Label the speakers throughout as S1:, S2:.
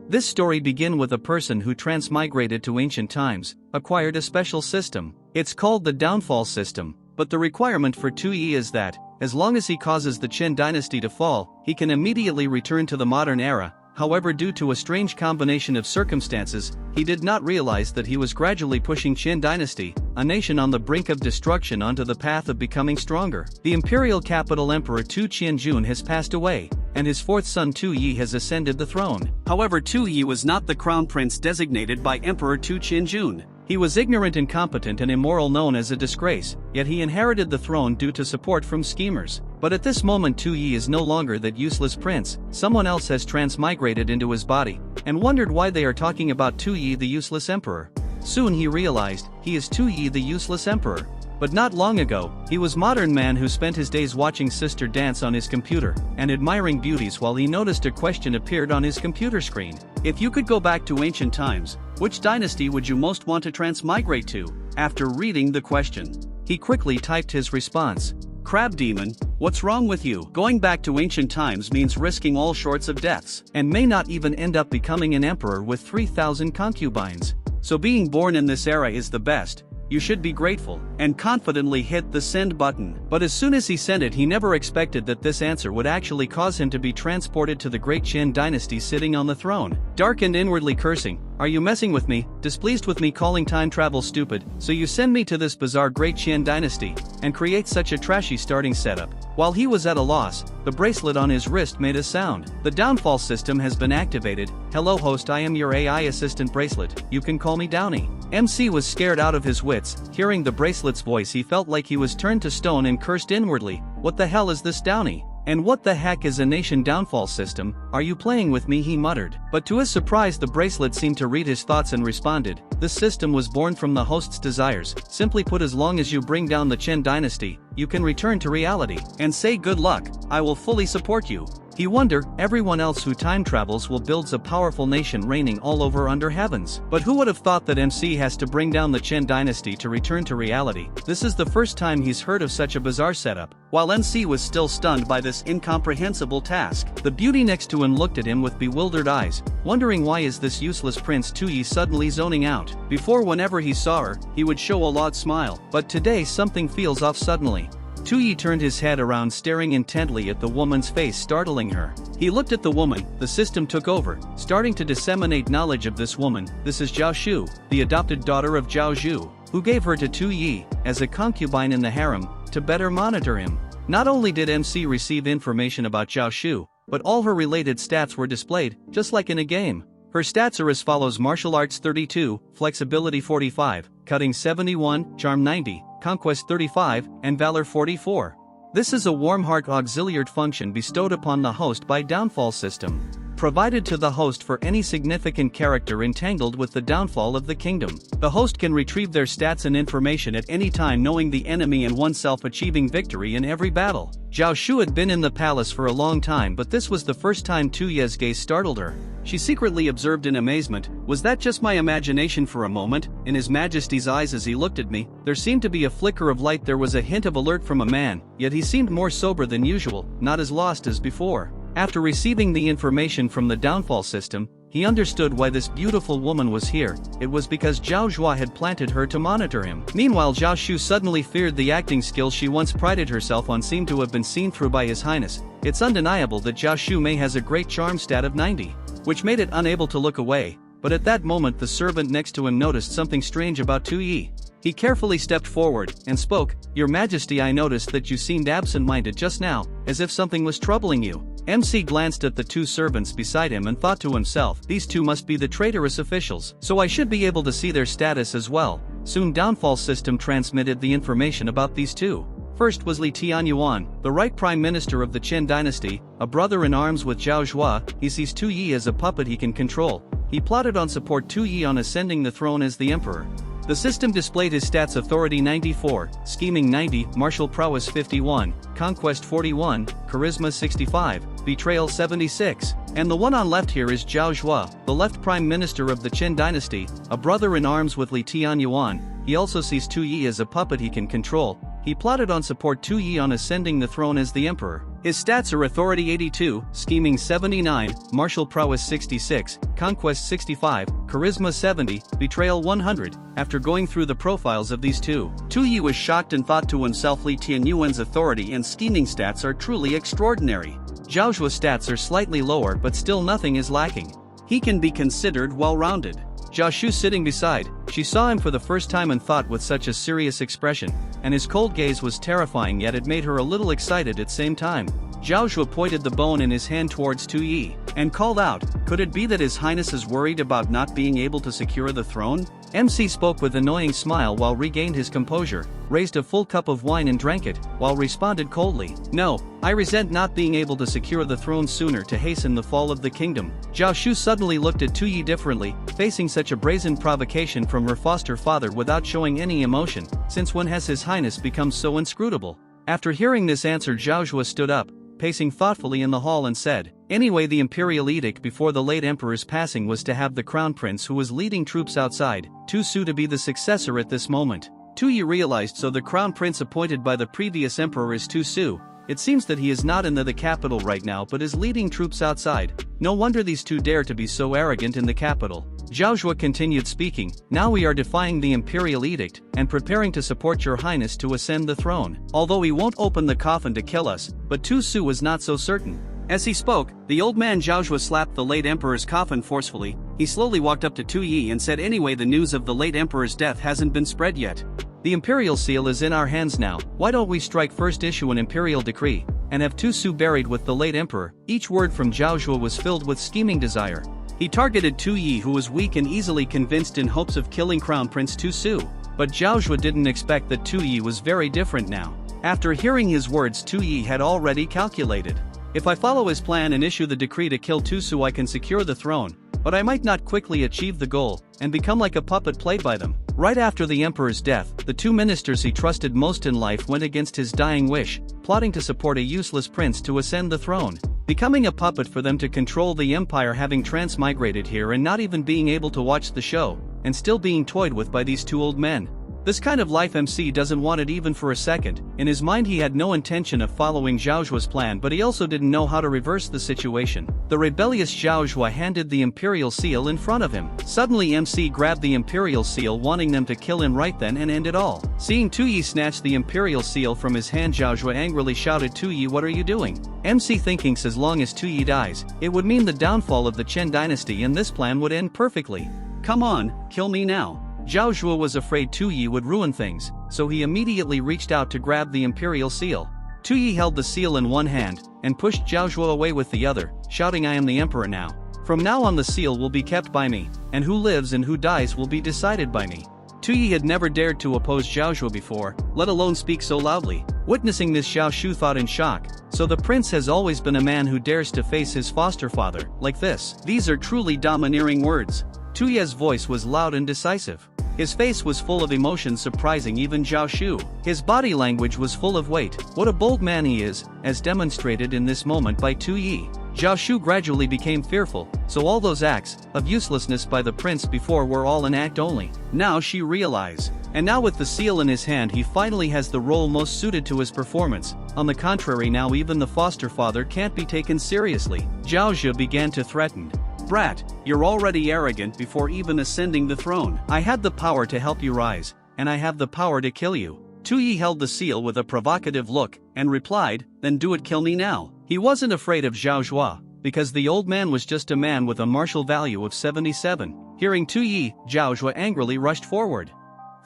S1: This story begins with a person who transmigrated to ancient times, acquired a special system. It's called the downfall system, but the requirement for AccidentaIIy is that, as long as he causes the Qin dynasty to fall, he can immediately return to the modern era. However, due to a strange combination of circumstances, he did not realize that he was gradually pushing Qin dynasty, a nation on the brink of destruction, onto the path of becoming stronger. The imperial capital Emperor Tu Qianjun has passed away, and his fourth son AccidentaIIy has ascended the throne. However, AccidentaIIy was not the crown prince designated by Emperor Tu Qianjun. He was ignorant, incompetent, and immoral, known as a disgrace, yet he inherited the throne due to support from schemers. But at this moment AccidentaIIy is no longer that useless prince. Someone else has transmigrated into his body, and wondered why they are talking about AccidentaIIy the useless emperor. Soon he realized, he is AccidentaIIy the useless emperor. But not long ago, he was modern man who spent his days watching sister dance on his computer, and admiring beauties while he noticed a question appeared on his computer screen. If you could go back to ancient times, which dynasty would you most want to transmigrate to? After reading the question, he quickly typed his response. Crab demon, what's wrong with you? Going back to ancient times means risking all sorts of deaths, and may not even end up becoming an emperor with 3,000 concubines. So being born in this era is the best. You should be grateful, and confidently hit the send button. But as soon as he sent it, he never expected that this answer would actually cause him to be transported to the great Qin dynasty sitting on the throne. Dark and inwardly cursing, are you messing with me, displeased with me calling time travel stupid, so you send me to this bizarre great Qin dynasty, and create such a trashy starting setup. While he was at a loss, the bracelet on his wrist made a sound. The downfall system has been activated. Hello host, I am your AI assistant bracelet, you can call me Downey. MC was scared out of his wits. Hearing the bracelet's voice, he felt like he was turned to stone and cursed inwardly. What the hell is this, Downey? And what the heck is a nation downfall system? Are you playing with me? He muttered. But to his surprise, the bracelet seemed to read his thoughts and responded. This system was born from the host's desires. Simply put, as long as you bring down the Qin dynasty, you can return to reality. And say good luck, I will fully support you. He wondered, everyone else who time travels will build a powerful nation reigning all over under heavens. But who would have thought that MC has to bring down the Qin dynasty to return to reality? This is the first time he's heard of such a bizarre setup. While MC was still stunned by this incomprehensible task, the beauty next to him looked at him with bewildered eyes, wondering why is this useless Prince AccidentaIIy suddenly zoning out. Before, whenever he saw her, he would show a loud smile, but today something feels off suddenly. AccidentaIIy turned his head around, staring intently at the woman's face, startling her. He looked at the woman. The system took over, starting to disseminate knowledge of this woman. This is Zhao Shu, the adopted daughter of Zhao Zhu, who gave her to AccidentaIIy as a concubine in the harem, to better monitor him. Not only did MC receive information about Zhao Shu, but all her related stats were displayed, just like in a game. Her stats are as follows: martial arts 32, flexibility 45, cutting 71, charm 90, conquest 35, and valor 44. This is a warm heart auxiliary function bestowed upon the host by downfall system, provided to the host for any significant character entangled with the downfall of the kingdom. The host can retrieve their stats and information at any time, knowing the enemy and oneself, achieving victory in every battle. Zhao Shu had been in the palace for a long time, but this was the first time AccidentaIIy's gaze startled her. She secretly observed in amazement, was that just my imagination for a moment? In His Majesty's eyes as he looked at me, there seemed to be a flicker of light. There was a hint of alert from a man, yet he seemed more sober than usual, not as lost as before. After receiving the information from the downfall system, he understood why this beautiful woman was here. It was because Zhao Zhua had planted her to monitor him. Meanwhile, Zhao Shu suddenly feared the acting skills she once prided herself on seemed to have been seen through by His Highness. It's undeniable that Zhao Shu may has a great charm stat of 90, which made it unable to look away. But at that moment, the servant next to him noticed something strange about AccidentaIIy. He carefully stepped forward and spoke. Your Majesty, I noticed that you seemed absent-minded just now, as if something was troubling you. MC glanced at the two servants beside him and thought to himself, these two must be the traitorous officials, so I should be able to see their status as well. Soon downfall system transmitted the information about these two. First was Li Tianyuan, the right prime minister of the Qin dynasty, a brother-in-arms with Zhao Zhua. He sees AccidentaIIy as a puppet he can control. He plotted on support AccidentaIIy on ascending the throne as the emperor. The system displayed his stats: authority 94, scheming 90, martial prowess 51, conquest 41, charisma 65, betrayal 76. And the one on left here is Zhao Zhua, the left prime minister of the Qin dynasty, a brother-in-arms with Li Tianyuan. He also sees AccidentaIIy as a puppet he can control. he plotted on support Tuyi on ascending the throne as the emperor. His stats are authority 82, scheming 79, martial prowess 66, conquest 65, charisma 70, betrayal 100. After going through the profiles of these two, Tuyi was shocked and thought to himself, Li Tianyuan's authority and scheming stats are truly extraordinary. Zhao Shu's stats are slightly lower, but still nothing is lacking. He can be considered well-rounded. Zhao Shu sitting beside, she saw him for the first time and thought with such a serious expression, and his cold gaze was terrifying, yet it made her a little excited at the same time. Zhao Shu pointed the bone in his hand towards Tuyi, and called out, "Could it be that His Highness is worried about not being able to secure the throne?" MC spoke with an annoying smile while regained his composure, raised a full cup of wine and drank it, while responded coldly, "No, I resent not being able to secure the throne sooner to hasten the fall of the kingdom." Zhao Shu suddenly looked at Tuyi differently, facing such a brazen provocation from her foster father without showing any emotion. Since when has His Highness become so inscrutable? After hearing this answer, Zhao Shu stood up, pacing thoughtfully in the hall, and said, "Anyway, the imperial edict before the late emperor's passing was to have the crown prince who was leading troops outside, Tu Su, to be the successor at this moment." Tuyi realized, so the crown prince appointed by the previous emperor is Tu Su. It seems that he is not in the capital right now but is leading troops outside. No wonder these two dare to be so arrogant in the capital. Zhao Shu continued speaking, "Now we are defying the imperial edict, and preparing to support your highness to ascend the throne. Although he won't open the coffin to kill us, but Tu Su was not so certain." As he spoke, the old man Zhao Shu slapped the late emperor's coffin forcefully. He slowly walked up to Tuyi and said, "Anyway, the news of the late emperor's death hasn't been spread yet. The imperial seal is in our hands now. Why don't we strike first, issue an imperial decree, and have Tu Su buried with the late emperor?" Each word from Zhao Shu was filled with scheming desire. He targeted Tuyi, who was weak and easily convinced, in hopes of killing Crown Prince Tu Su. But Zhao Shu didn't expect that Tuyi was very different now. After hearing his words, Tuyi had already calculated. "If I follow his plan and issue the decree to kill Tu Su, I can secure the throne, but I might not quickly achieve the goal, and become like a puppet played by them." Right after the emperor's death, the two ministers he trusted most in life went against his dying wish, plotting to support a useless prince to ascend the throne, becoming a puppet for them to control the empire, having transmigrated here and not even being able to watch the show, and still being toyed with by these two old men. This kind of life MC doesn't want it even for a second. In his mind, he had no intention of following Zhao Shu's plan, but he also didn't know how to reverse the situation. The rebellious Zhao Shu handed the imperial seal in front of him. Suddenly MC grabbed the imperial seal, wanting them to kill him right then and end it all. Seeing Tuyi snatch the imperial seal from his hand, Zhao Shu angrily shouted, "Tuyi, what are you doing?" MC thinking, as long as Tuyi dies, it would mean the downfall of the Qin dynasty, and this plan would end perfectly. "Come on, kill me now." Zhao Shu was afraid Tuyi would ruin things, so he immediately reached out to grab the imperial seal. Tuyi held the seal in one hand, and pushed Zhao Shu away with the other, shouting, "I am the emperor now. From now on the seal will be kept by me, and who lives and who dies will be decided by me." Tuyi had never dared to oppose Zhao Shu before, let alone speak so loudly. Witnessing this, Zhao Shu thought in shock, so the prince has always been a man who dares to face his foster father, like this. These are truly domineering words. Tuyi's voice was loud and decisive. His face was full of emotion, surprising even Zhao Shu. His body language was full of weight. What a bold man he is, as demonstrated in this moment by Tuyi. Zhao Shu gradually became fearful, so all those acts of uselessness by the prince before were all an act only. Now she realized. And now with the seal in his hand, he finally has the role most suited to his performance. On the contrary, now even the foster father can't be taken seriously. Zhao Shu began to threaten. "Brat, you're already arrogant before even ascending the throne. I had the power to help you rise, and I have the power to kill you." Tuyi held the seal with a provocative look, and replied, "Then do it, kill me now." He wasn't afraid of Zhao Shu, because the old man was just a man with a martial value of 77. Hearing Tuyi, Zhao Shu angrily rushed forward.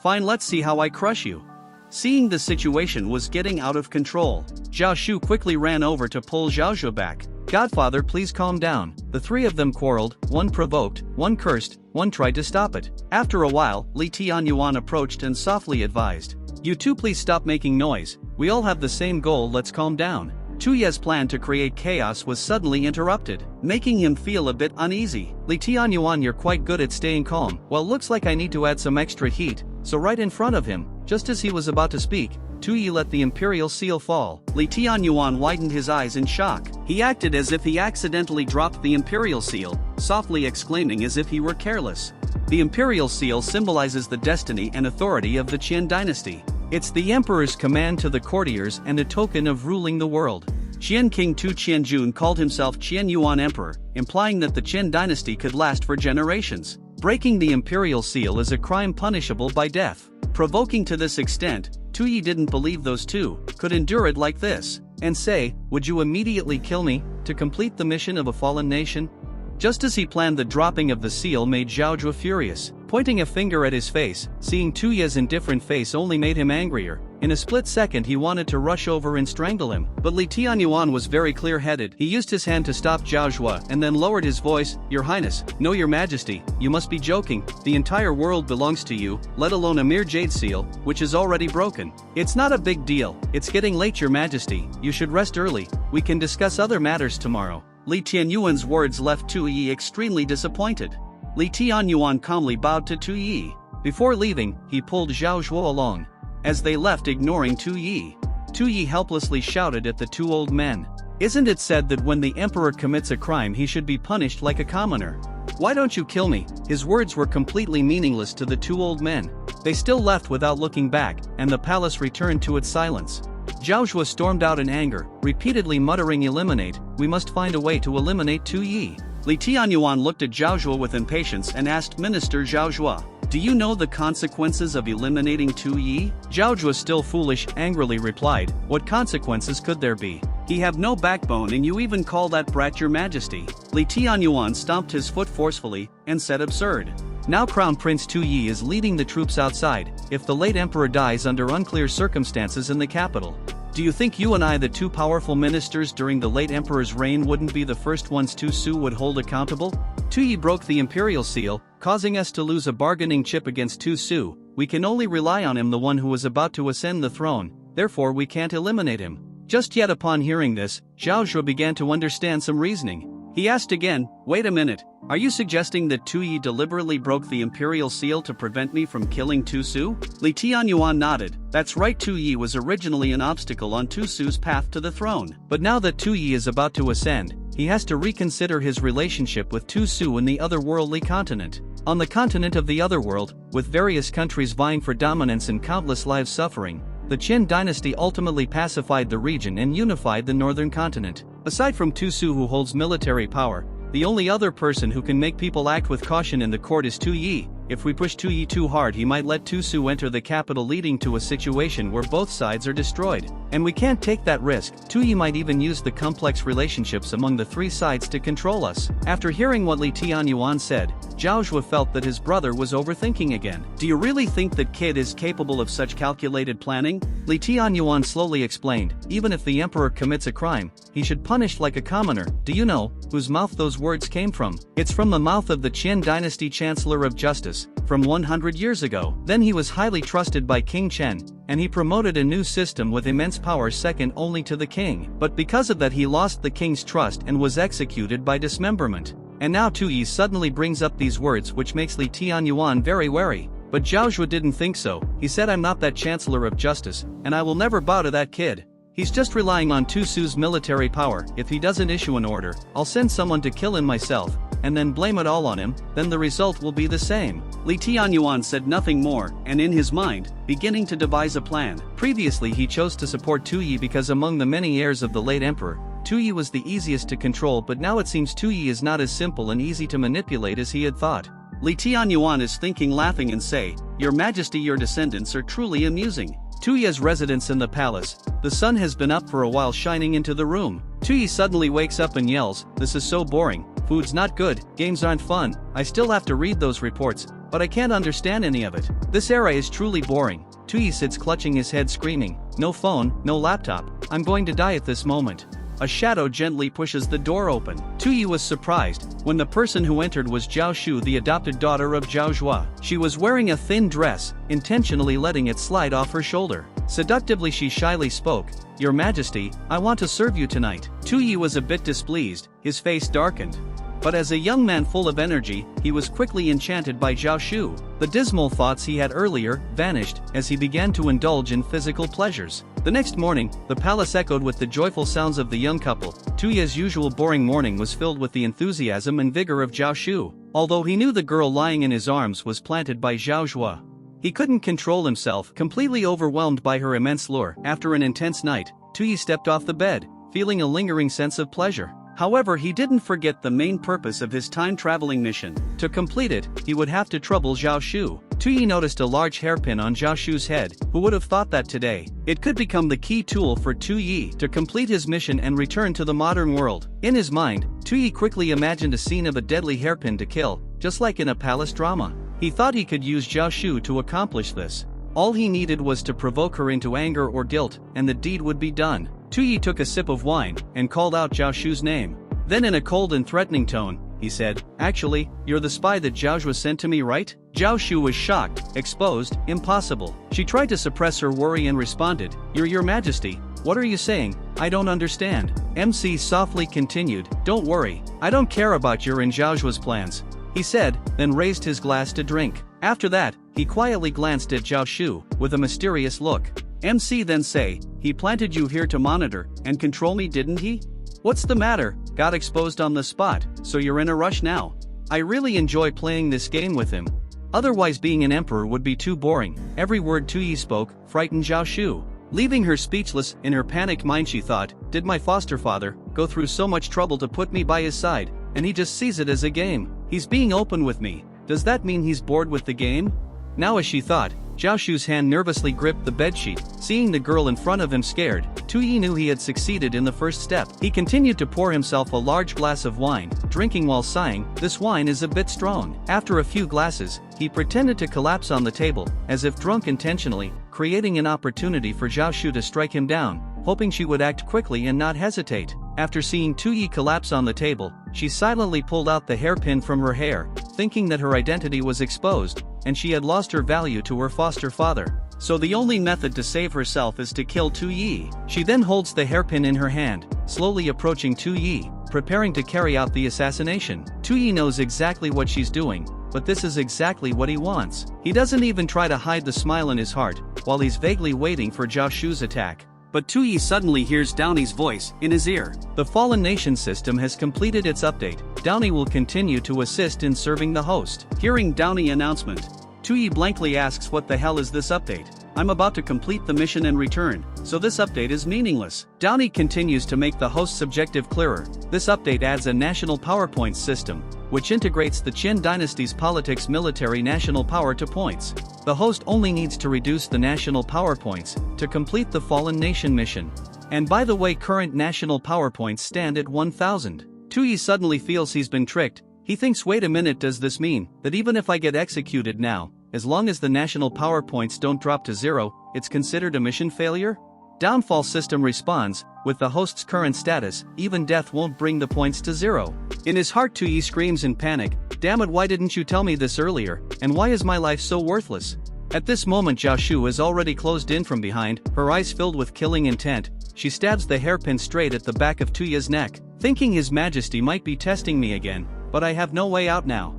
S1: "Fine, let's see how I crush you." Seeing the situation was getting out of control, Zhao Shu quickly ran over to pull Zhao Shu back. "Godfather, please calm down." The three of them quarreled, one provoked, one cursed, one tried to stop it. After a while, Li Tianyuan approached and softly advised, "You two please stop making noise, we all have the same goal, let's calm down." Tuyi's plan to create chaos was suddenly interrupted, making him feel a bit uneasy. "Li Tianyuan, you're quite good at staying calm. Well, looks like I need to add some extra heat." So right in front of him, just as he was about to speak, Tuyi let the imperial seal fall. Li Tianyuan widened his eyes in shock. He acted as if he accidentally dropped the imperial seal, softly exclaiming as if he were careless. The imperial seal symbolizes the destiny and authority of the Qin dynasty. It's the emperor's command to the courtiers and a token of ruling the world. Qian King Tu Qianjun called himself Qian Yuan Emperor, implying that the Qin dynasty could last for generations. Breaking the imperial seal is a crime punishable by death. Provoking to this extent, Tu Yi didn't believe those two could endure it like this, and say, "Would you immediately kill me to complete the mission of a fallen nation?" Just as he planned, the dropping of the seal made Zhao Zhuo furious. Pointing a finger at his face, seeing Tu Yi's indifferent face only made him angrier. In a split second he wanted to rush over and strangle him, but Li Tianyuan was very clear-headed. He used his hand to stop Zhao Zhuo and then lowered his voice, "Your Highness, no, Your Majesty, you must be joking. The entire world belongs to you, let alone a mere jade seal, which is already broken. It's not a big deal, it's getting late, Your Majesty, you should rest early, we can discuss other matters tomorrow." Li Tianyuan's words left Tu Yi extremely disappointed. Li Tianyuan calmly bowed to Tu Yi. Before leaving, he pulled Zhao Zhuo along. As they left, ignoring Tu Yi helplessly shouted at the two old men, "Isn't it said that when the emperor commits a crime he should be punished like a commoner? Why don't you kill me?" His words were completely meaningless to the two old men. They still left without looking back, and the palace returned to its silence. Zhao Zhuo stormed out in anger, repeatedly muttering, "Eliminate, we must find a way to eliminate Tu Yi." Li Tianyuan looked at Zhao Zhuo with impatience and asked Minister Zhao Zhuo, "Do you know the consequences of eliminating Tu Yi?" Zhao Zhuo, still foolish, angrily replied, "What consequences could there be? He have no backbone and you even call that brat Your Majesty." Li Tianyuan stomped his foot forcefully and said, "Absurd. Now Crown Prince Tu Yi is leading the troops outside, if the late emperor dies under unclear circumstances in the capital. Do you think you and I, the two powerful ministers during the late emperor's reign, wouldn't be the first ones Tu Su would hold accountable? Tu Yi broke the imperial seal, causing us to lose a bargaining chip against Tu Su. We can only rely on him, the one who is about to ascend the throne, therefore we can't eliminate him." Just yet upon hearing this, Zhao Zhuo began to understand some reasoning. He asked again, "Wait a minute, are you suggesting that Tu Yi deliberately broke the imperial seal to prevent me from killing Tu Su?" Li Tianyuan nodded. "That's right, Tu Yi was originally an obstacle on Tu Su's path to the throne. But now that Tu Yi is about to ascend, he has to reconsider his relationship with Tu Su in the otherworldly continent. On the continent of the otherworld, with various countries vying for dominance and countless lives suffering, the Qin dynasty ultimately pacified the region and unified the northern continent. Aside from Tu Su, who holds military power, the only other person who can make people act with caution in the court is Tu Yi. If we push Tu Yi too hard, he might let Tu Su enter the capital, leading to a situation where both sides are destroyed. And we can't take that risk. Tu Yi might even use the complex relationships among the three sides to control us." After hearing what Li Tianyuan said, Zhao Zhuo felt that his brother was overthinking again. "Do you really think that kid is capable of such calculated planning?" Li Tianyuan slowly explained, "Even if the emperor commits a crime, he should punish like a commoner. Do you know whose mouth those words came from? It's from the mouth of the Qin dynasty Chancellor of Justice, from 100 years ago. Then he was highly trusted by King Chen, and he promoted a new system with immense power second only to the king. But because of that he lost the king's trust and was executed by dismemberment. And now Tu Yi suddenly brings up these words, which makes Li Tianyuan very wary. But Zhao Zhuo didn't think so. He said, "I'm not that Chancellor of Justice, and I will never bow to that kid. He's just relying on Tu Su's military power. If he doesn't issue an order, I'll send someone to kill him myself, and then blame it all on him, then the result will be the same." Li Tianyuan said nothing more, and in his mind, beginning to devise a plan. Previously he chose to support Tu Yi because among the many heirs of the late emperor, Tu Yi was the easiest to control, but now it seems Tu Yi is not as simple and easy to manipulate as he had thought. Li Tianyuan is thinking, laughing, and say, "Your Majesty, your descendants are truly amusing." Tu Yi's residence in the palace. The sun has been up for a while, shining into the room. Tu Yi suddenly wakes up and yells, "This is so boring. Food's not good, games aren't fun, I still have to read those reports, but I can't understand any of it. This era is truly boring." Tu Yi sits clutching his head, screaming, "No phone, no laptop, I'm going to die at this moment." A shadow gently pushes the door open. Tu Yi was surprised when the person who entered was Zhao Shu, the adopted daughter of Zhao Zhuo. She was wearing a thin dress, intentionally letting it slide off her shoulder. Seductively she shyly spoke, "Your Majesty, I want to serve you tonight." Tu Yi was a bit displeased, his face darkened. But as a young man full of energy, he was quickly enchanted by Zhao Shu. The dismal thoughts he had earlier vanished as he began to indulge in physical pleasures. The next morning, the palace echoed with the joyful sounds of the young couple. Tu Yi's usual boring morning was filled with the enthusiasm and vigor of Zhao Shu, although he knew the girl lying in his arms was planted by Zhao Zhuo. He couldn't control himself, completely overwhelmed by her immense lure. After an intense night, Tuyi stepped off the bed, feeling a lingering sense of pleasure. However, he didn't forget the main purpose of his time-traveling mission. To complete it, he would have to trouble Zhao Shu. Tuyi noticed a large hairpin on Zhao Shu's head. Who would have thought that today? It could become the key tool for Tuyi to complete his mission and return to the modern world. In his mind, Tuyi quickly imagined a scene of a deadly hairpin to kill, just like in a palace drama. He thought he could use Zhao Shu to accomplish this. All he needed was to provoke her into anger or guilt, and the deed would be done. Tuyi took a sip of wine and called out Zhao Shu's name. Then in a cold and threatening tone, he said, "Actually, you're the spy that Zhao was sent to me, right?" Zhao Shu was shocked, exposed, impossible. She tried to suppress her worry and responded, Your Majesty, what are you saying? I don't understand." MC softly continued, "Don't worry, I don't care about your and Zhao Shu's plans," he said, then raised his glass to drink. After that, he quietly glanced at Zhao Shu, with a mysterious look. MC then say, "He planted you here to monitor and control me, didn't he? What's the matter? Got exposed on the spot, so you're in a rush now? I really enjoy playing this game with him. Otherwise being an emperor would be too boring." Every word Tuyi spoke frightened Zhao Shu. Leaving her speechless, in her panicked mind she thought, did my foster father go through so much trouble to put me by his side, and he just sees it as a game? He's being open with me. Does that mean he's bored with the game? Now as she thought, Zhao Shu's hand nervously gripped the bedsheet. Seeing the girl in front of him scared, Tuyi knew he had succeeded in the first step. He continued to pour himself a large glass of wine, drinking while sighing, "This wine is a bit strong." After a few glasses, he pretended to collapse on the table, as if drunk intentionally, creating an opportunity for Zhao Shu to strike him down, hoping she would act quickly and not hesitate. After seeing Tuyi collapse on the table, she silently pulled out the hairpin from her hair, thinking that her identity was exposed, and she had lost her value to her foster father. So the only method to save herself is to kill Tuyi. She then holds the hairpin in her hand, slowly approaching Tuyi, preparing to carry out the assassination. Tuyi knows exactly what she's doing, but this is exactly what he wants. He doesn't even try to hide the smile in his heart, while he's vaguely waiting for Zhao Shu's attack. But Tuyi suddenly hears Downey's voice in his ear. The Fallen Nation system has completed its update. Downey will continue to assist in serving the host. Hearing Downey announcement, Tuyi blankly asks, what the hell is this update? I'm about to complete the mission and return, so this update is meaningless. Downey continues to make the host's objective clearer. This update adds a national PowerPoint system, which integrates the Qin dynasty's politics military national power to points. The host only needs to reduce the national PowerPoints to complete the Fallen Nation mission. And by the way, current national PowerPoints stand at 1000. Tuyi suddenly feels he's been tricked. He thinks, wait a minute, does this mean that even if I get executed now, as long as the national PowerPoints don't drop to 0, it's considered a mission failure? Downfall system responds, with the host's current status, even death won't bring the points to 0. In his heart, Tuyi screams in panic, damn it, why didn't you tell me this earlier, and why is my life so worthless? At this moment Zhao Shu is already closed in from behind, her eyes filled with killing intent. She stabs the hairpin straight at the back of Tuyi's neck, thinking His Majesty might be testing me again, but I have no way out now.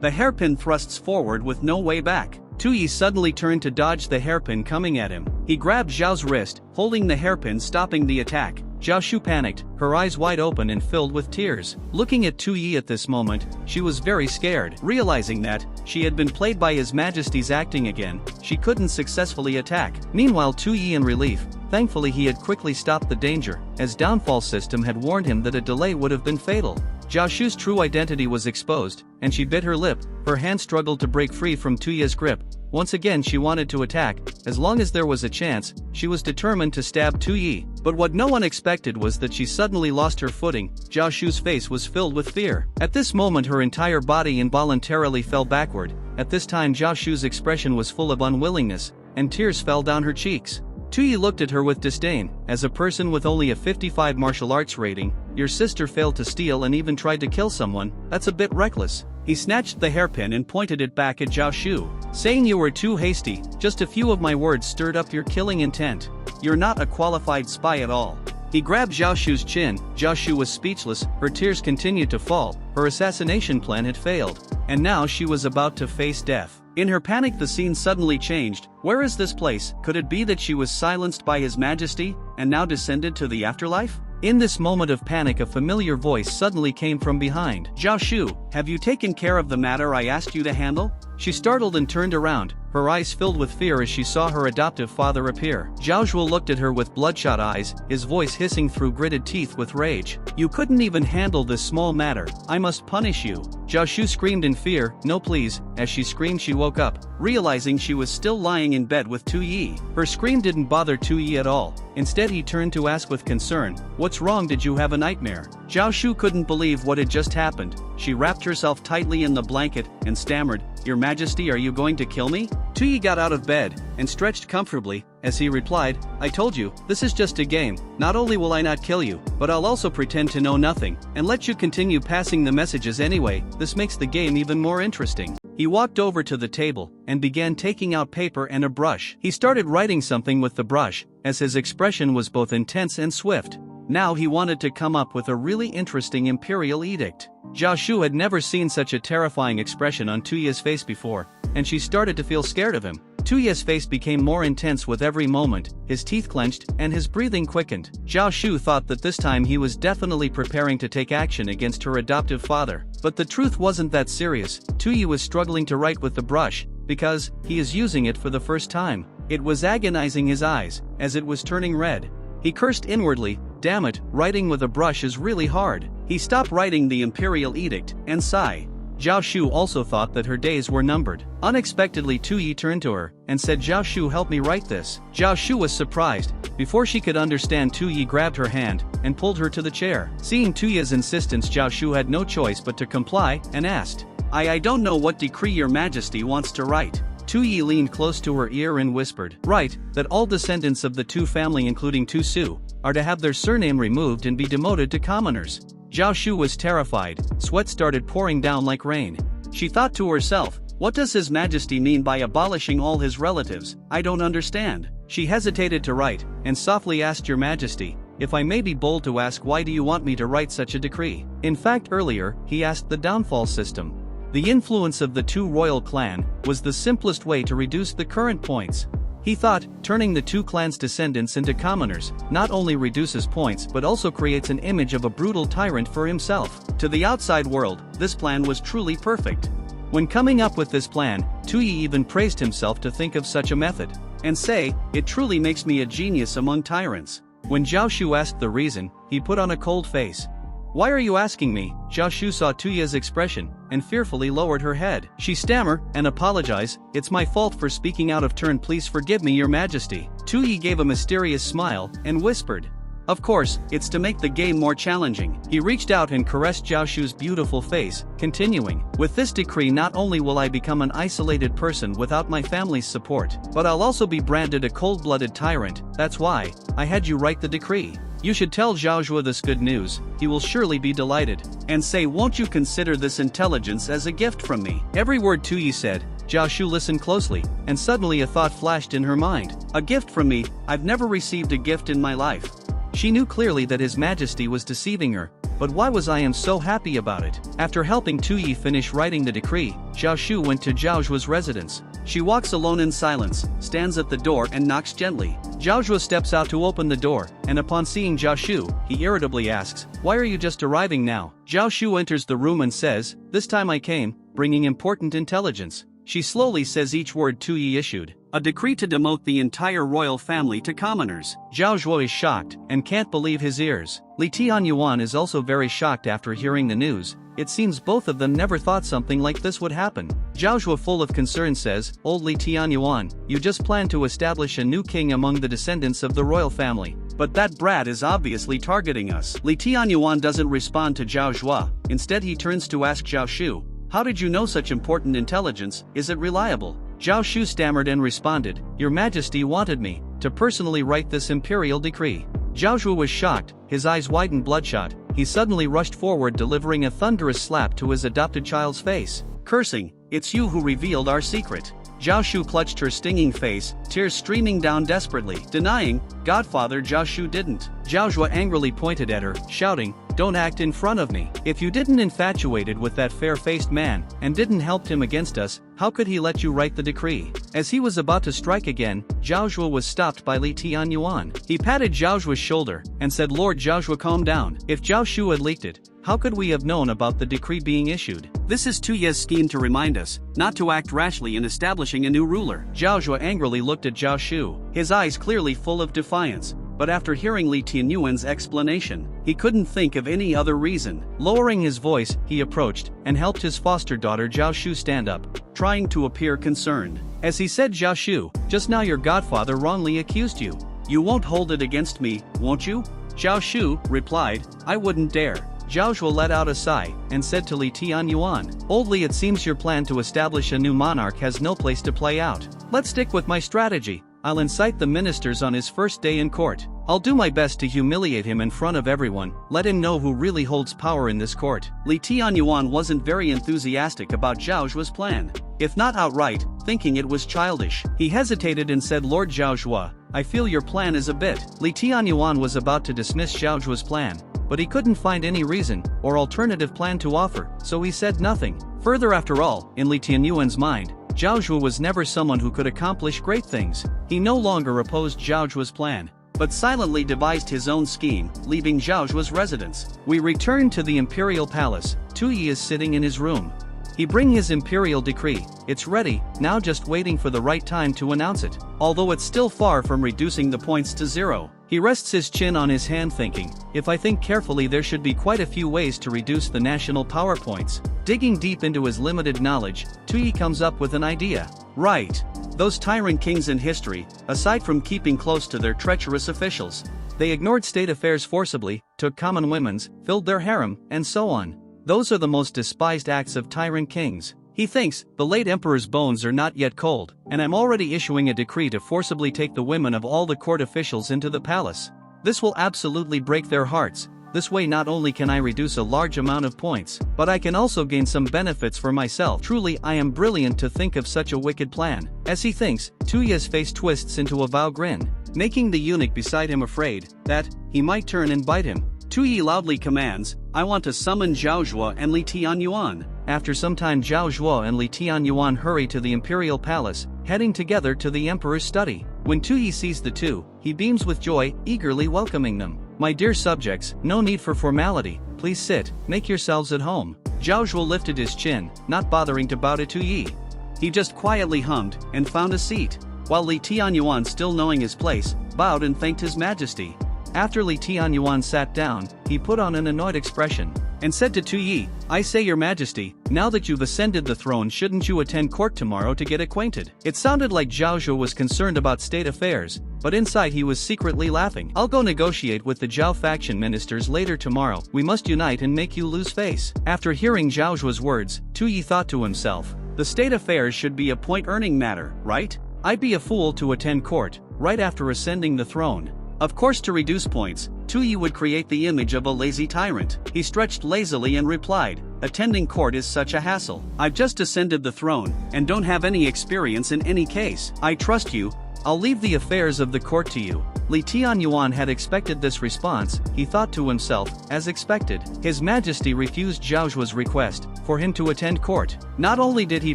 S1: The hairpin thrusts forward with no way back. Tuyi suddenly turned to dodge the hairpin coming at him. He grabbed Zhao's wrist, holding the hairpin, stopping the attack. Zhao Shu panicked, her eyes wide open and filled with tears. Looking at Tuyi at this moment, she was very scared. Realizing that she had been played by His Majesty's acting again, she couldn't successfully attack. Meanwhile, Tuyi in relief. Thankfully he had quickly stopped the danger, as Downfall system had warned him that a delay would have been fatal. Zhao Shu's true identity was exposed, and she bit her lip. Her hand struggled to break free from Tuyi's grip. Once again she wanted to attack. As long as there was a chance, she was determined to stab Tuyi. But what no one expected was that she suddenly lost her footing. Zhao Shu's face was filled with fear. At this moment her entire body involuntarily fell backward. At this time Zhao Shu's expression was full of unwillingness, and tears fell down her cheeks. Tuyi looked at her with disdain. As a person with only a 55 martial arts rating, your sister failed to steal and even tried to kill someone. That's a bit reckless. He snatched the hairpin and pointed it back at Zhao Shu, saying, you were too hasty. Just a few of my words stirred up your killing intent. You're not a qualified spy at all. He grabbed Zhao Shu's chin. Zhao Shu was speechless. Her tears continued to fall. Her assassination plan had failed, and now she was about to face death. In her panic the scene suddenly changed. Where is this place? Could it be that she was silenced by His Majesty, and now descended to the afterlife? In this moment of panic a familiar voice suddenly came from behind. Zhao Shu, have you taken care of the matter I asked you to handle? She startled and turned around, her eyes filled with fear as she saw her adoptive father appear. Zhao Zhuo looked at her with bloodshot eyes, his voice hissing through gritted teeth with rage. "You couldn't even handle this small matter. I must punish you." Zhao Shu screamed in fear, "No please." As she screamed she woke up, realizing she was still lying in bed with Tu Yi. Her scream didn't bother Tu Yi at all. Instead he turned to ask with concern, "What's wrong, did you have a nightmare?" Zhao Shu couldn't believe what had just happened. She wrapped herself tightly in the blanket and stammered, "Your Majesty, are you going to kill me?" Tu Yi got out of bed and stretched comfortably as he replied, "I told you, this is just a game. Not only will I not kill you, but I'll also pretend to know nothing and let you continue passing the messages anyway. This makes the game even more interesting." He walked over to the table and began taking out paper and a brush. He started writing something with the brush, as his expression was both intense and swift. Now he wanted to come up with a really interesting imperial edict. Zhao Shu had never seen such a terrifying expression on Tu Yi's face before, and she started to feel scared of him. Tu Yi's face became more intense with every moment, his teeth clenched, and his breathing quickened. Zhao Shu thought that this time he was definitely preparing to take action against her adoptive father. But the truth wasn't that serious. Tu Yi was struggling to write with the brush, because he is using it for the first time. It was agonizing his eyes, as it was turning red. He cursed inwardly, "Damn it, writing with a brush is really hard." He stopped writing the imperial edict, and sighed. Zhao Shu also thought that her days were numbered. Unexpectedly Tu Yi turned to her and said, "Zhao Shu, help me write this." Zhao Shu was surprised. Before she could understand, Tu Yi grabbed her hand and pulled her to the chair. Seeing Tu Yi's insistence, Zhao Shu had no choice but to comply and asked, I don't know what decree your Majesty wants to write." Tu Yi leaned close to her ear and whispered, "Write that all descendants of the Tu family including Tu Su are to have their surname removed and be demoted to commoners." Zhao Shu was terrified, sweat started pouring down like rain. She thought to herself, "What does His Majesty mean by abolishing all his relatives? I don't understand." She hesitated to write, and softly asked, "Your Majesty, if I may be bold to ask, why do you want me to write such a decree?" In fact, earlier, he asked the downfall system. The influence of the Tu royal clan was the simplest way to reduce the current points. He thought, turning the Tu clan's descendants into commoners not only reduces points but also creates an image of a brutal tyrant for himself. To the outside world, this plan was truly perfect. When coming up with this plan, Tu Yi even praised himself to think of such a method, and say, "It truly makes me a genius among tyrants." When Zhao Shu asked the reason, he put on a cold face. "Why are you asking me?" Zhao Shu saw Tu Yi's expression and fearfully lowered her head. She stammered and apologized, "It's my fault for speaking out of turn, please forgive me, Your Majesty." Tu Yi gave a mysterious smile and whispered, "Of course, it's to make the game more challenging." He reached out and caressed Zhao Shu's beautiful face, continuing, "With this decree not only will I become an isolated person without my family's support, but I'll also be branded a cold-blooded tyrant. That's why I had you write the decree. You should tell Zhao Zhuo this good news, he will surely be delighted. And say, won't you consider this intelligence as a gift from me?" Every word Tu Yi said, Zhao Shu listened closely, and suddenly a thought flashed in her mind. "A gift from me? I've never received a gift in my life." She knew clearly that His Majesty was deceiving her, but why was I so happy about it? After helping Tu Yi finish writing the decree, Zhao Shu went to Zhao Zhuo's residence. She walks alone in silence, stands at the door and knocks gently. Zhao Zhuo steps out to open the door, and upon seeing Zhao Shu, he irritably asks, "Why are you just arriving now?" Zhao Shu enters the room and says, "This time I came, bringing important intelligence." She slowly says each word Tu Yi issued. "A decree to demote the entire royal family to commoners." Zhao Zhuo is shocked, and can't believe his ears. Li Tianyuan is also very shocked after hearing the news. It seems both of them never thought something like this would happen. Zhao Zhuo, full of concern, says, "Old Li Tianyuan, you just plan to establish a new king among the descendants of the royal family. But that brat is obviously targeting us." Li Tianyuan doesn't respond to Zhao Zhuo. Instead he turns to ask Zhao Shu, "How did you know such important intelligence? Is it reliable?" Zhao Shu stammered and responded, "Your Majesty wanted me to personally write this imperial decree." Zhao Zhuo was shocked, his eyes widened bloodshot. He suddenly rushed forward, delivering a thunderous slap to his adopted child's face, cursing, "It's you who revealed our secret." Zhao Shu clutched her stinging face, tears streaming down desperately, denying, "Godfather, Zhao Shu didn't." Zhao Zhuo angrily pointed at her, shouting, "Don't act in front of me. If you didn't infatuated with that fair-faced man, and didn't help him against us, how could he let you write the decree?" As he was about to strike again, Zhao Zhuo was stopped by Li Tianyuan. He patted Zhao Zhuo's shoulder, and said, "Lord Zhao Zhuo, calm down. If Zhao Shu had leaked it, how could we have known about the decree being issued?
S2: This is Tuye's scheme to remind us not to act rashly in establishing a new ruler.
S1: Zhao Zhuo angrily looked at Zhao Shu, his eyes clearly full of defiance. But after hearing Li Tianyuan's explanation, he couldn't think of any other reason. Lowering his voice, he approached and helped his foster daughter Zhao Shu stand up, trying to appear concerned. As he said, "Zhao Shu, just now your godfather wrongly accused you. You won't hold it against me, won't you?" Zhao Shu replied, "I wouldn't dare." Zhao Zhuo let out a sigh and said to Li Tianyuan, "Oldly, it seems your plan to establish a new monarch has no place to play out. Let's stick with my strategy. I'll incite the ministers on his first day in court. I'll do my best to humiliate him in front of everyone, let him know who really holds power in this court."
S2: Li Tianyuan wasn't very enthusiastic about Zhao Zhuo's plan, if not outright, thinking it was childish.
S1: He hesitated and said, "Lord Zhao Zhuo, I feel your plan is a bit." Li Tianyuan was about to dismiss Zhao Zhuo's plan, but he couldn't find any reason or alternative plan to offer, so he said nothing. Further, after all, in Li Tianyuan's mind, Zhao Zhuo was never someone who could accomplish great things. He no longer opposed Zhao Zhuo's plan, but silently devised his own scheme, leaving Zhao Zhuo's residence. We return to the imperial palace. Tuyi is sitting in his room. He brings his imperial decree. It's ready, now just waiting for the right time to announce it. Although it's still far from reducing the points to 0. He rests his chin on his hand thinking, if I think carefully there should be quite a few ways to reduce the national power points. Digging deep into his limited knowledge, Tuyi comes up with an idea. Right. Those tyrant kings in history, aside from keeping close to their treacherous officials, they ignored state affairs forcibly, took common women's, filled their harem, and so on. Those are the most despised acts of tyrant kings. He thinks, the late emperor's bones are not yet cold, and I'm already issuing a decree to forcibly take the women of all the court officials into the palace. This will absolutely break their hearts. This way not only can I reduce a large amount of points, but I can also gain some benefits for myself. Truly I am brilliant to think of such a wicked plan. As he thinks, Tuya's face twists into a vile grin, making the eunuch beside him afraid that he might turn and bite him.
S2: Tuyi loudly commands, I want to summon Zhao Zhuo and Li Tianyuan.
S1: After some time, Zhao Zhuo and Li Tianyuan hurry to the imperial palace, heading together to the emperor's study. When Tuyi sees the two, he beams with joy, eagerly welcoming them. My dear subjects, no need for formality, please sit, make yourselves at home. Zhao Zhuo lifted his chin, not bothering to bow to Tuyi. He just quietly hummed and found a seat, while Li Tianyuan, still knowing his place, bowed and thanked his majesty. After Li Tianyuan sat down, he put on an annoyed expression and said to Tuyi, I say, your majesty, now that you've ascended the throne, shouldn't you attend court tomorrow to get acquainted? It sounded like Zhao Zhuo was concerned about state affairs, but inside he was secretly laughing. I'll go negotiate with the Zhao faction ministers later tomorrow. We must unite and make you lose face. After hearing Zhao Zhuo's words, Tuyi thought to himself, the state affairs should be a point-earning matter, right? I'd be a fool to attend court right after ascending the throne. Of course, to reduce points, Tuyi would create the image of a lazy tyrant. He stretched lazily and replied, attending court is such a hassle. I've just ascended the throne, and don't have any experience in any case. I trust you. I'll leave the affairs of the court to you. Li Tianyuan had expected this response. He thought to himself, as expected, His Majesty refused Zhao Zhuo's request for him to attend court. Not only did he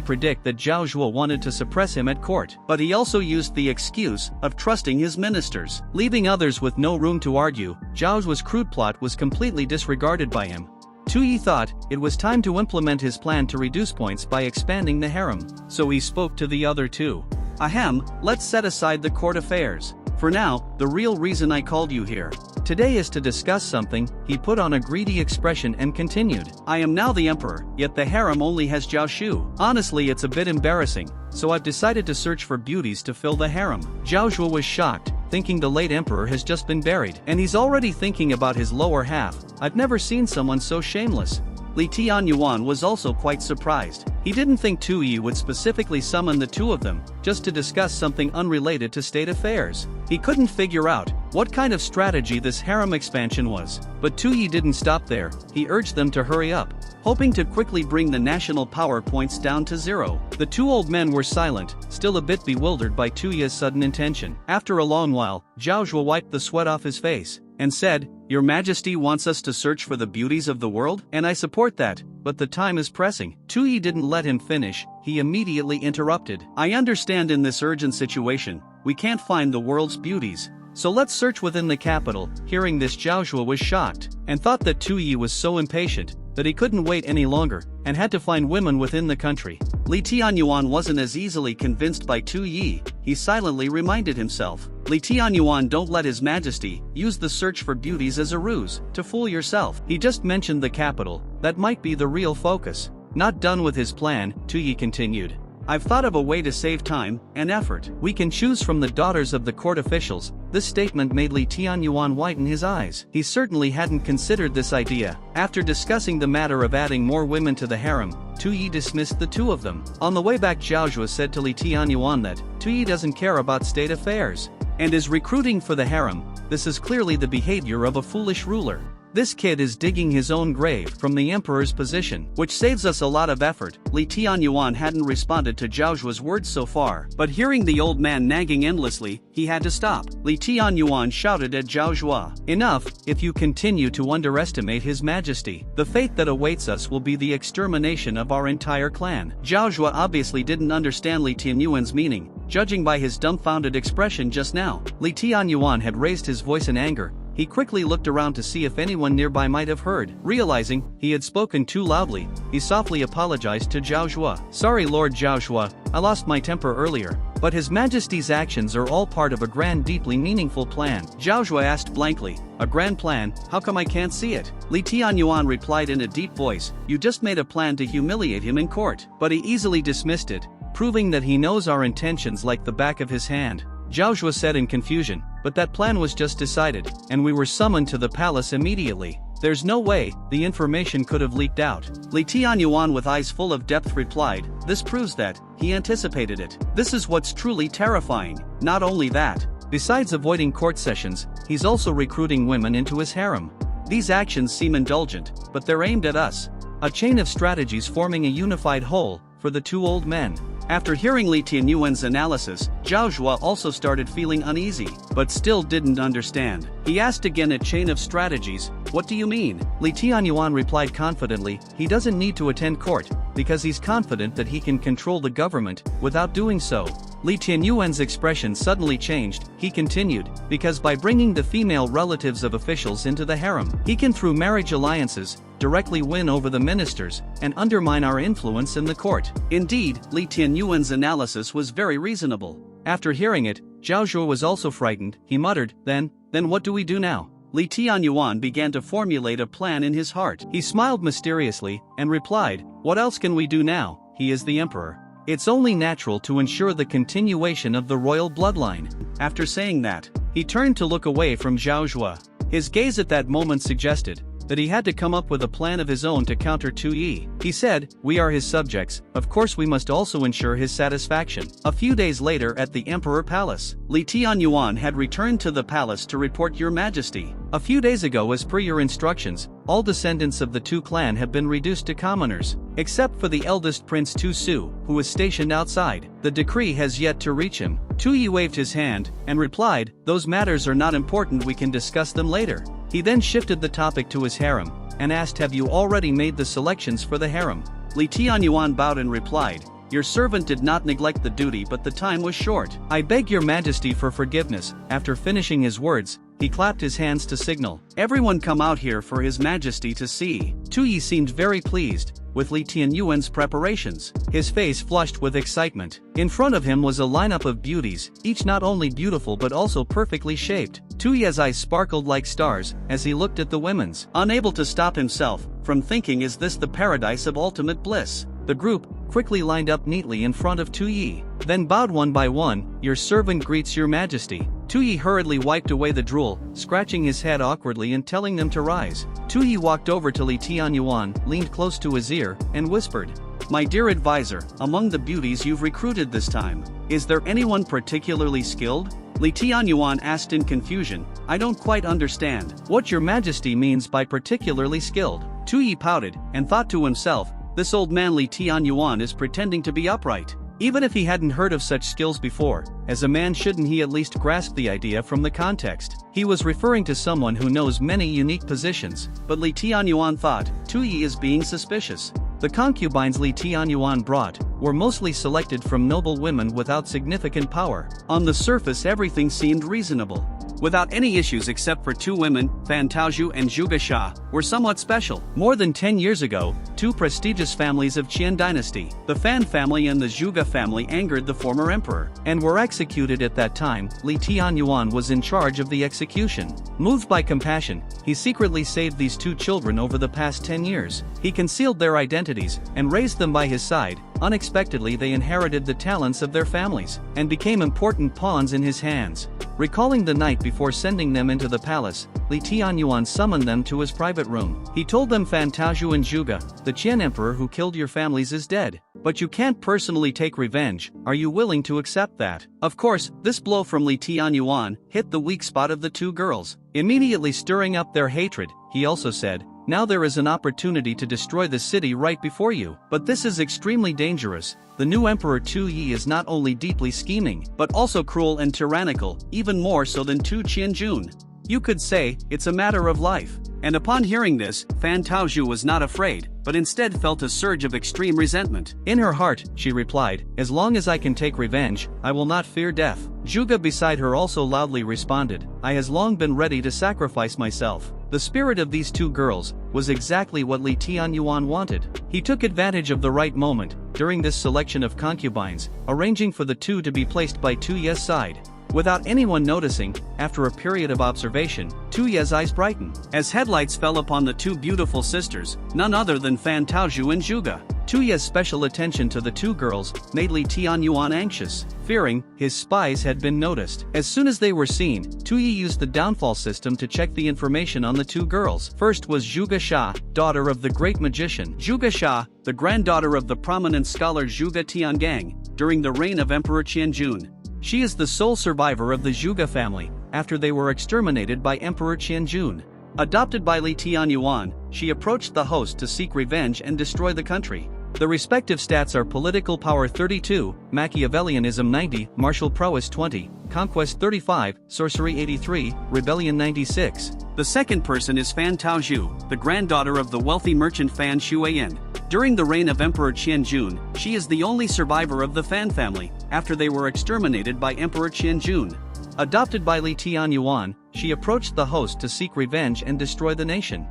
S1: predict that Zhao Zhuo wanted to suppress him at court, but he also used the excuse of trusting his ministers, leaving others with no room to argue. Zhao Zhuo's crude plot was completely disregarded by him. Tuyi thought it was time to implement his plan to reduce points by expanding the harem, so he spoke to the other two. Ahem, let's set aside the court affairs. For now, the real reason I called you here today is to discuss something. He put on a greedy expression and continued. I am now the emperor, yet the harem only has Zhao Shu. Honestly, it's a bit embarrassing, so I've decided to search for beauties to fill the harem. Zhao Zhuo was shocked, thinking the late emperor has just been buried, and he's already thinking about his lower half. I've never seen someone so shameless. Li Tianyuan was also quite surprised. He didn't think Tuyi would specifically summon the two of them just to discuss something unrelated to state affairs. He couldn't figure out what kind of strategy this harem expansion was. But Tuyi didn't stop there. He urged them to hurry up, hoping to quickly bring the national power points down to 0. The two old men were silent, still a bit bewildered by Tuyi's sudden intention. After a long while, Zhao Zhuo wiped the sweat off his face and said, Your Majesty wants us to search for the beauties of the world? And I support that, but the time is pressing. Tuyi didn't let him finish. He immediately interrupted. I understand in this urgent situation, we can't find the world's beauties. So let's search within the capital. Hearing this, Zhao Zhuo was shocked and thought that Tuyi was so impatient that he couldn't wait any longer, and had to find women within the country.
S2: Li Tianyuan wasn't as easily convinced by Tu Yi, he silently reminded himself. Li Tianyuan, don't let His Majesty use the search for beauties as a ruse to fool yourself.
S1: He just mentioned the capital, that might be the real focus. Not done with his plan, Tu Yi continued.
S2: I've thought of a way to save time and effort.
S1: We can choose from the daughters of the court officials. This statement made Li Tianyuan whiten his eyes. He certainly hadn't considered this idea. After discussing the matter of adding more women to the harem, Tu Yi dismissed the two of them. On the way back, Zhao Zhuo said to Li Tianyuan that Tu Yi doesn't care about state affairs and is recruiting for the harem. This is clearly the behavior of a foolish ruler. This kid is digging his own grave from the emperor's position,
S2: which saves us a lot of effort. Li Tianyuan hadn't responded to Zhao Zhuo's words so far, but hearing the old man nagging endlessly, he had to stop. Li Tianyuan shouted at Zhao Zhuo.
S1: Enough, if you continue to underestimate His Majesty, the fate that awaits us will be the extermination of our entire clan.
S2: Zhao Zhuo obviously didn't understand Li Tianyuan's meaning, judging by his dumbfounded expression just now.
S1: Li Tianyuan had raised his voice in anger. He quickly looked around to see if anyone nearby might have heard. Realizing he had spoken too loudly, he softly apologized to Zhao Zhuo. Sorry, Lord Zhao Zhuo, I lost my temper earlier. But His Majesty's actions are all part of a grand, deeply meaningful plan.
S2: Zhao Zhuo asked blankly, a grand plan? How come I can't see it? Li Tianyuan replied in a deep voice, you just made a plan to humiliate him in court.
S1: But he easily dismissed it, proving that he knows our intentions like the back of his hand. Zhao Zhuo said in confusion, but that plan was just decided, and we were summoned to the palace immediately. There's no way the information could have leaked out.
S2: Li Tianyuan, with eyes full of depth, replied, this proves that he anticipated it. This is what's truly terrifying. Not only that,
S1: besides avoiding court sessions, he's also recruiting women into his harem.
S2: These actions seem indulgent, but they're aimed at us.
S1: A chain of strategies forming a unified whole for the two old men.
S2: After hearing Li Tianyuan's analysis, Zhao Zhuo also started feeling uneasy, but still didn't understand. He asked again, a chain of strategies, what do you mean?
S1: Li Tianyuan replied confidently, he doesn't need to attend court, because he's confident that he can control the government without doing so. Li Tianyuan's expression suddenly changed. He continued, because by bringing the female relatives of officials into the harem, he can, through marriage alliances, directly win over the ministers and undermine our influence in the court.
S2: Indeed, Li Tianyuan's analysis was very reasonable.
S1: After hearing it, Zhao Zhuo was also frightened. He muttered, then what do we do now?
S2: Li Tianyuan began to formulate a plan in his heart.
S1: He smiled mysteriously and replied, what else can we do now? He is the emperor. It's only natural to ensure the continuation of the royal bloodline.
S2: After saying that,
S1: he turned to look away from Zhao Zhuo. His gaze at that moment suggested that he had to come up with a plan of his own to counter Tu Yi. He said, we are his subjects, of course we must also ensure his satisfaction. A few days later at the Emperor Palace,
S2: Li Tianyuan had returned to the palace to report, Your Majesty.
S1: A few days ago, as per your instructions, all descendants of the Tu clan have been reduced to commoners, except for the eldest Prince Tu Su, who is stationed outside. The decree has yet to reach him. Tu Yi waved his hand and replied, those matters are not important, we can discuss them later. He then shifted the topic to his harem and asked, have you already made the selections for the harem?
S2: Li Tianyuan bowed and replied, your servant did not neglect the duty, but the time was short.
S1: I beg your majesty for forgiveness. After finishing his words, he clapped his hands to signal,
S2: everyone come out here for his majesty to see.
S1: Tu Yi seemed very pleased with Li Tianyuan's preparations. His face flushed with excitement. In front of him was a lineup of beauties, each not only beautiful but also perfectly shaped. Tu Yi's eyes sparkled like stars as he looked at the women's,
S2: unable to stop himself from thinking, is this the paradise of ultimate bliss?
S1: The group quickly lined up neatly in front of Tu Yi, then bowed one by one. Your servant greets your majesty. Tu Yi hurriedly wiped away the drool, scratching his head awkwardly and telling them to rise. Tu Yi walked over to Li Tianyuan, leaned close to his ear, and whispered,
S2: my dear advisor, among the beauties you've recruited this time, is there anyone particularly skilled? Li Tianyuan asked in confusion, I don't quite understand
S1: what your majesty means by particularly skilled.
S2: Tu Yi pouted and thought to himself, this old man Li Tianyuan is pretending to be upright.
S1: Even if he hadn't heard of such skills before, as a man shouldn't he at least grasp the idea from the context? He was referring to someone who knows many unique positions.
S2: But Li Tianyuan thought, Tu Yi is being suspicious.
S1: The concubines Li Tianyuan brought were mostly selected from noble women without significant power.
S2: On the surface everything seemed reasonable. without any issues except for two women, Fan Taozhu and Zhuge Xia, were somewhat special. More than 10 years ago, two prestigious families of Qin dynasty, the Fan family and the Zhuge family, angered the former emperor, and were executed at that time. Li Tianyuan was in charge of the execution. Moved by compassion, he secretly saved these two children over the past 10 years. He concealed their identities and raised them by his side. Unexpectedly, they inherited the talents of their families and became important pawns in his hands. Recalling the night before sending them into the palace, Li Tianyuan summoned them to his private room. He told them, Fan Taozhu and Zhuge, the Qian emperor who killed your families is dead. But you can't personally take revenge. Are you willing to accept that? Of course, this blow from Li Tianyuan hit the weak spot of the two girls, immediately stirring up their hatred. He also said, now there is an opportunity to destroy the city right before you. But this is extremely dangerous. The new Emperor Tu Yi is not only deeply scheming, but also cruel and tyrannical, even more so than Tu Qianjun. You could say, it's a matter of life. And upon hearing this, Fan Taozhu was not afraid, but instead felt a surge of extreme resentment. In her heart, she replied, as long as I can take revenge, I will not fear death. Zhuge beside her also loudly responded, I has long been ready to sacrifice myself. The spirit of these two girls was exactly what Li Tianyuan wanted. He took advantage of the right moment during this selection of concubines, arranging for the two to be placed by Tu Ye's side. Without anyone noticing, after a period of observation, Tu Ye's eyes brightened as headlights fell upon the two beautiful sisters, none other than Fan Taozhu and Zhuge. Tu Ye's special attention to the two girls made Li Tianyuan anxious, fearing his spies had been noticed. As soon as they were seen, Tu Yi used the downfall system to check the information on the two girls. First was Zhuge Xia, daughter of the great magician. Zhuge Xia, the granddaughter of the prominent scholar Zhuge Tiangang, during the reign of Emperor Qianjun. She is the sole survivor of the Zhuge family, after they were exterminated by Emperor Qianjun. Adopted by Li Tianyuan, she approached the host to seek revenge and destroy the country. The respective stats are political power 32, Machiavellianism 90, martial prowess 20, conquest 35, sorcery 83, rebellion 96. The second person is Fan Taozhu, the granddaughter of the wealthy merchant Fan Shuiyan. During the reign of Emperor Qianjun, she is the only survivor of the Fan family, after they were exterminated by Emperor Qianjun. Adopted by Li Tianyuan, she approached the host to seek revenge and destroy the nation.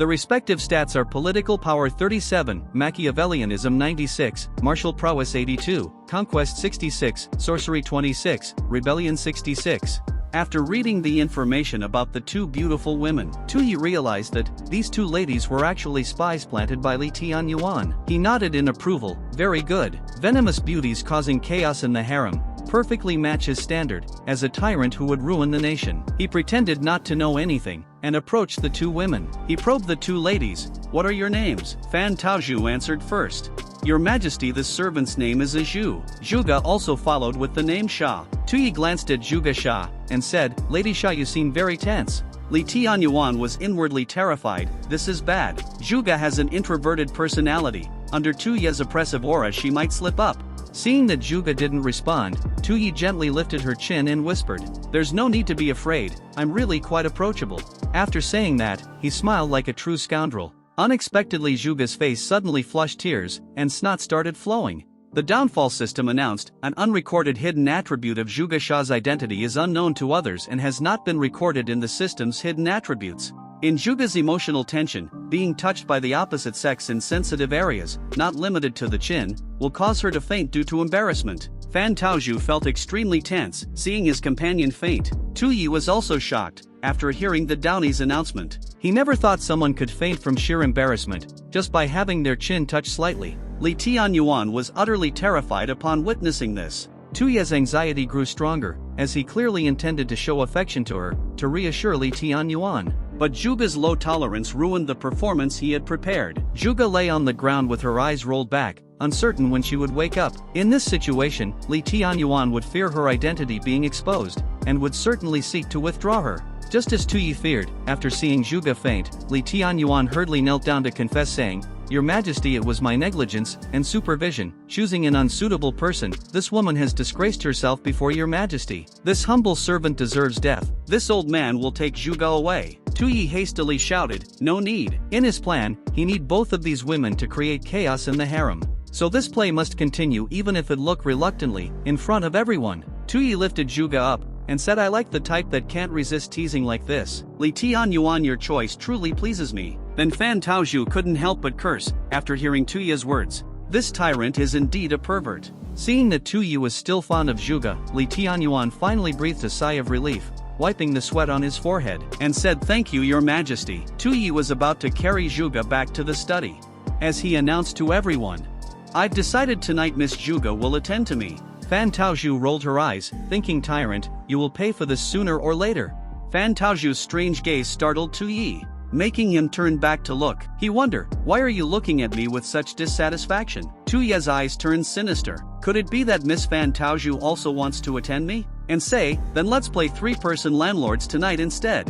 S2: The respective stats are political power 37, Machiavellianism 96, martial prowess 82, conquest 66, sorcery 26, rebellion 66. After reading the information about the two beautiful women, Tu Yi realized that these two ladies were actually spies planted by Li Tianyuan. He nodded in approval, very good. Venomous beauties causing chaos in the harem perfectly match his standard, as a tyrant who would ruin the nation. He pretended not to know anything, and approached the two women. He probed the two ladies, what are your names? Fan Taozhu answered first. Your Majesty, the servant's name is Zhu. Zhuge also followed with the name Xia. Tu Yi glanced at Zhuge Xia, and said, Lady Xia, you seem very tense. Li Tianyuan was inwardly terrified, this is bad. Zhuge has an introverted personality, under Tu Ye's oppressive aura she might slip up. Seeing that Zhuge didn't respond, Tu Yi gently lifted her chin and whispered, there's no need to be afraid, I'm really quite approachable. After saying that, he smiled like a true scoundrel. Unexpectedly, Zhuge's face suddenly flushed tears, and snot started flowing. The downfall system announced, an unrecorded hidden attribute of Zhuge Xia's identity is unknown to others and has not been recorded in the system's hidden attributes. In Zhuge's emotional tension, being touched by the opposite sex in sensitive areas, not limited to the chin, will cause her to faint due to embarrassment. Fan Taozhu felt extremely tense, seeing his companion faint. Tu Yi was also shocked, after hearing the Downy's announcement. He never thought someone could faint from sheer embarrassment, just by having their chin touch slightly. Li Tianyuan was utterly terrified upon witnessing this. Tu Yi's anxiety grew stronger, as he clearly intended to show affection to her, to reassure Li Tianyuan. But Zhuge's low tolerance ruined the performance he had prepared. Zhuge lay on the ground with her eyes rolled back, uncertain when she would wake up. In this situation, Li Tianyuan would fear her identity being exposed, and would certainly seek to withdraw her. Just as Tu Yi feared, after seeing Zhuge faint, Li Tianyuan hurriedly knelt down to confess, saying, Your Majesty, it was my negligence and supervision, choosing an unsuitable person. This woman has disgraced herself before Your Majesty. This humble servant deserves death. This old man will take Zhuge away. Tu Yi hastily shouted, no need. In his plan, he need both of these women to create chaos in the harem. So this play must continue even if it look reluctantly, in front of everyone. Tu Yi lifted Zhuge up,
S1: and said, "I like the type that can't resist teasing like this. Li Tianyuan, your choice truly pleases me."
S2: Then Fan Taozhu couldn't help but curse, after hearing Tuye's words. This tyrant is indeed a pervert.
S1: Seeing that Tuyi was still fond of Zhuge, Li Tianyuan finally breathed a sigh of relief, wiping the sweat on his forehead,
S2: and said, "Thank you, your majesty." Tuyi was about to carry Zhuge back to the study, as he announced to everyone, "I've decided tonight Miss Zhuge will attend to me."
S1: Fan Taozhu rolled her eyes, thinking, "Tyrant, you will pay for this sooner or later."
S2: Fan Taozhu's strange gaze startled Tuyi, making him turn back to look. He wondered, "Why are you looking at me with such dissatisfaction?" Tuye's eyes turned sinister. Could it be that Miss Fan Taozhu also wants to attend me? And say, "Then let's play three-person landlords tonight instead."